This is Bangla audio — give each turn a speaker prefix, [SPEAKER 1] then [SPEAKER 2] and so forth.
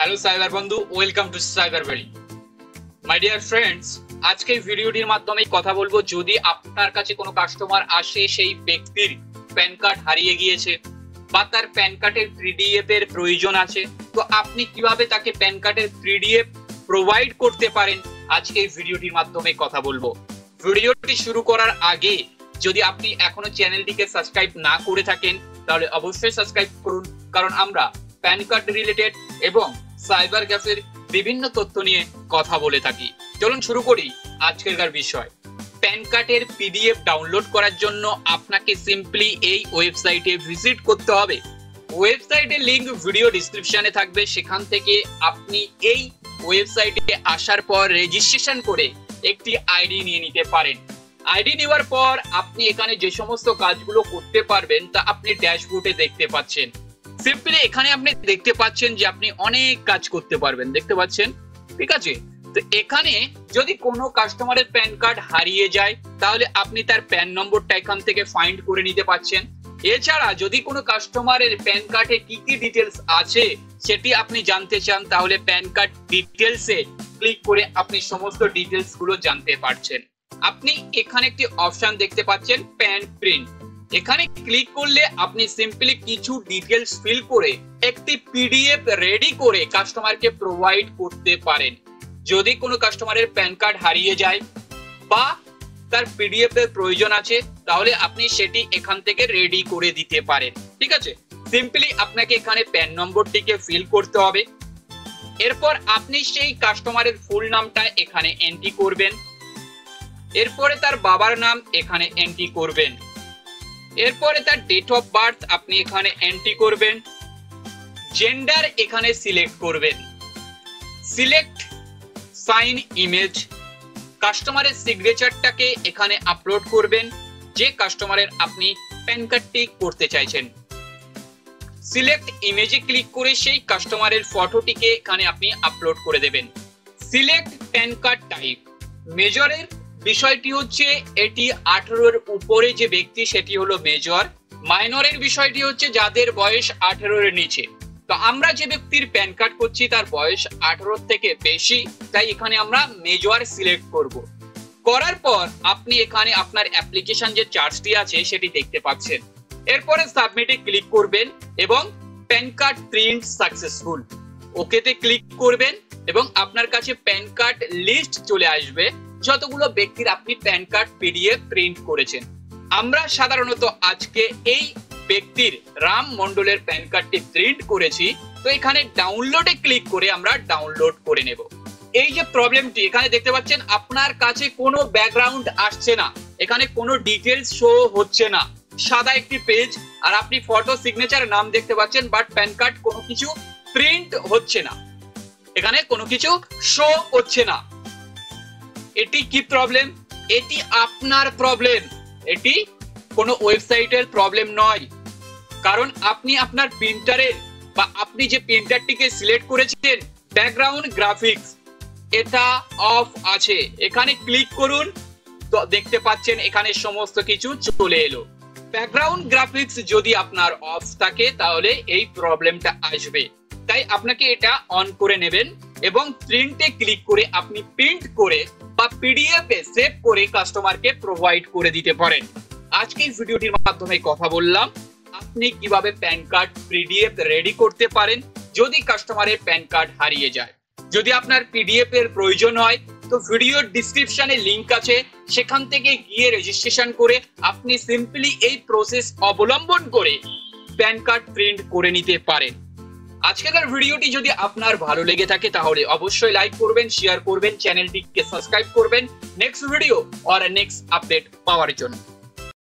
[SPEAKER 1] হ্যালো সাইবার বন্ধু, welcome to cyber valley. My dear friends, আজকে ভিডিওটির মাধ্যমে কথা বলবো, যদি আপনার কাছে কোনো কাস্টমার আসে, সেই ব্যক্তির প্যান কার্ড হারিয়ে গিয়েছে বা তার প্যান কার্ডের পিডিএফ এর প্রয়োজন আছে, তো আপনি কিভাবে তাকে প্যান কার্ডের পিডিএফ প্রোভাইড করতে পারেন, আজকে এই ভিডিওটির মাধ্যমে কথা বলবো। ভিডিওটি শুরু করার আগে যদি আপনি এখনো চ্যানেলটিকে সাবস্ক্রাইব না করে থাকেন, তাহলে অবশ্যই সাবস্ক্রাইব করুন, কারণ আমরা প্যান কার্ড রিলেটেড এবং সাইবার ক্যাফের বিভিন্ন তথ্য নিয়ে কথা বলে থাকি। চলুন শুরু করি আজকের বিষয়। প্যান কার্ডের পিডিএফ ডাউনলোড করার জন্য আপনাকে সিম্পলি এই ওয়েবসাইটে ভিজিট করতে হবে। ওয়েবসাইটের লিংক ভিডিও ডেসক্রিপশনে থাকবে, সেখান থেকে আপনি এই ওয়েবসাইটে আসার পর রেজিস্ট্রেশন করে একটি আইডি নিয়ে নিতে পারেন। আইডি নেওয়ার পর আপনি এখানে যে সমস্ত কাজগুলো করতে পারবেন তা আপনি ড্যাশবোর্ডে দেখতে পাচ্ছেন। সিম্পলি এখানে আপনি দেখতে পাচ্ছেন যে আপনি অনেক কাজ করতে পারবেন, দেখতে পাচ্ছেন, ঠিক আছে। তো এখানে যদি কোনো কাস্টমারের প্যান কার্ড হারিয়ে যায়, তাহলে আপনি তার প্যান নম্বরটা এখান থেকে ফাইন্ড করে নিতে পারছেন। এছাড়া যদি কোনো কাস্টমারের প্যান কার্ডে কি কি ডিটেলস আছে সেটি আপনি জানতে চান, তাহলে প্যান কার্ড ডিটেলসে ক্লিক করে আপনি সমস্ত ডিটেলস গুলো জানতে পারছেন। আপনি এখানে একটি অপশন দেখতে পাচ্ছেন, প্যান প্রিন্ট। এখানে ক্লিক করলে আপনি সিম্পলি কিছু ডিটেলস ফিল করে একটি পিডিএফ রেডি করে কাস্টমারকে প্রোভাইড করতে পারেন। যদি কোনো কাস্টমারের প্যান কার্ড হারিয়ে যায় বা তার পিডিএফ এর প্রয়োজন আছে, তাহলে আপনি সেটি এখান থেকে রেডি করে দিতে পারেন, ঠিক আছে। সিম্পলি আপনাকে এখানে প্যান নম্বরটিকে ফিল করতে হবে। এরপর আপনি সেই কাস্টমারের ফুল নামটা এখানে এন্ট্রি করবেন। এরপরে তার বাবার নাম এখানে এন্ট্রি করবেন। এরপরে তার ডেট অফ বার্থ আপনি এখানে এন্ট্রি করবেন। জেন্ডার এখানে সিলেক্ট করবেন। সিলেক্ট সাইন ইমেজ, কাস্টমারের সিগনেচারটাকে এখানে আপলোড করবেন, যে কাস্টমারের আপনি প্যান কার্ডটি করতে চাইছেন। সিলেক্ট ইমেজে ক্লিক করে সেই কাস্টমারের ফটোটিকে এখানে আপনি আপলোড করে দেবেন। সিলেক্ট প্যান কার্ড টাইপ, মেজরের বিষয়টি হচ্ছে এটি 18 এর উপরে যে ব্যক্তি সেটি হলো মেজর। মাইনরের বিষয়টি হচ্ছে যাদের বয়স 18 এর নিচে। তো আমরা যে ব্যক্তির প্যান কার্ড করছি তার বয়স 18 থেকে বেশি, তাই এখানে আমরা মেজর সিলেক্ট করব। করার পর আপনি এখানে আপনার অ্যাপ্লিকেশন যে চার্জটি আছে সেটি দেখতে পাচ্ছেন। এরপরে সাবমিটে ক্লিক করবেন এবং প্যান কার্ড প্রিন্ট সাকসেসফুল, ওকেতে ক্লিক করবেন এবং আপনার কাছে প্যান কার্ড লিস্ট চলে আসবে, যতগুলো ব্যক্তির আপনি প্যান কার্ড পিডিএফ প্রিন্ট করেছেন। আমরা সাধারণত আজকে এই ব্যক্তির রাম মন্ডলের প্যান কার্ডটি প্রিন্ট করেছি, তো এখানে ডাউনলোডে ক্লিক করে আমরা ডাউনলোড করে নেব। এই যে প্রবলেমটি এখানে দেখতে পাচ্ছেন, আপনার কাছে কোনো ব্যাকগ্রাউন্ড আসছে না, এখানে কোনো ডিটেলস শো হচ্ছে না, সাদা একটি পেজ, আর আপনি ফটো সিগনেচার নাম দেখতে পাচ্ছেন, বাট প্যান কার্ড কোনো কিছু প্রিন্ট হচ্ছে না, এখানে কোনো কিছু শো হচ্ছে না। এটি কি প্রবলেম? এটি আপনার প্রবলেম, এটি কোনো ওয়েবসাইটের প্রবলেম নয়। কারণ আপনি আপনার প্রিন্টারের বা আপনি যে প্রিন্টারটিকে সিলেক্ট করেছেন, ব্যাকগ্রাউন্ড গ্রাফিক্স এটা অফ আছে, এখানে ক্লিক করুন, তো দেখতে পাচ্ছেন এখানে সমস্ত কিছু চলে এলো। ব্যাকগ্রাউন্ড গ্রাফিক্স যদি আপনার অফ থাকে তাহলে এই প্রবলেমটা আসবে, তাই আপনাকে এটা অন করে নেবেন এবং প্রিন্টে ক্লিক করে আপনি প্রিন্ট করে বা পিডিএফ এ সেভ করে কাস্টমারকে প্রোভাইড করে দিতে পারেন। আজকে এই ভিডিওটির মাধ্যমে কথা বললাম আপনি কিভাবে প্যান কার্ড পিডিএফ রেডি করতে পারেন যদি কাস্টমারের প্যান কার্ড হারিয়ে যায়। যদি আপনার পিডিএফ এর প্রয়োজন হয়, তো ভিডিওর ডেসক্রিপশনে লিংক আছে, সেখান থেকে গিয়ে রেজিস্ট্রেশন করে আপনি সিম্পলি এই প্রসেস অবলম্বন করে প্যান কার্ড প্রিন্ট করে নিতে পারেন। আজকের ভিডিওটি যদি আপনার ভালো লেগে থাকে তাহলে অবশ্যই লাইক করবেন, শেয়ার করবেন, চ্যানেলটিকে সাবস্ক্রাইব করবেন নেক্সট ভিডিও আর নেক্সট আপডেট পাওয়ার জন্য।